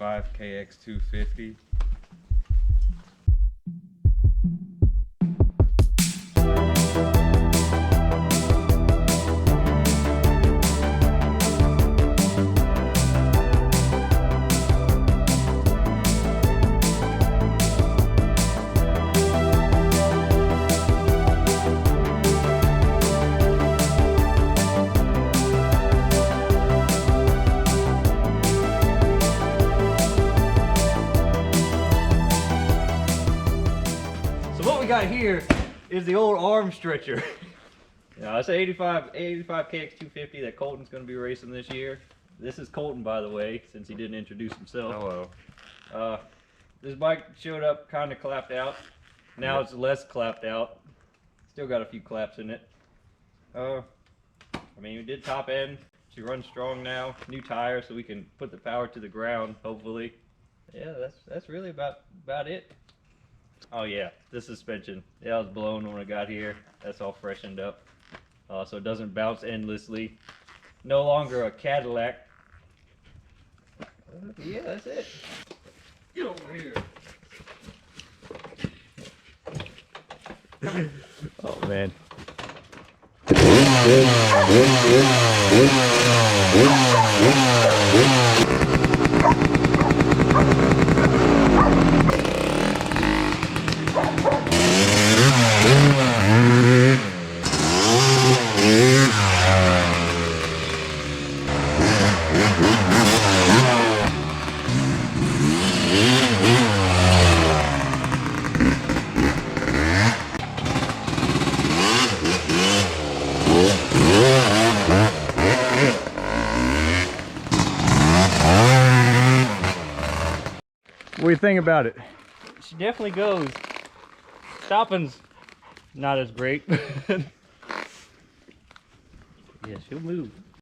85 KX250. So what we got here is the old arm stretcher. Now it's an 85 KX250 that Colton's going to be racing this year. This is Colton, by the way, since he didn't introduce himself. Hello. This bike showed up kind of clapped out. Now it's less clapped out. Still got a few claps in it. I mean, we did top end. She runs strong now. New tires, so we can put the power to the ground, hopefully. Yeah, that's really about it. Oh yeah, the suspension. Yeah, I was blown when I got here. That's all freshened up. So it doesn't bounce endlessly. No longer a Cadillac. Yeah, that's it. Get over here. Oh man. What do you think about it? She definitely goes. Stopping's not as great. Yeah, she'll move.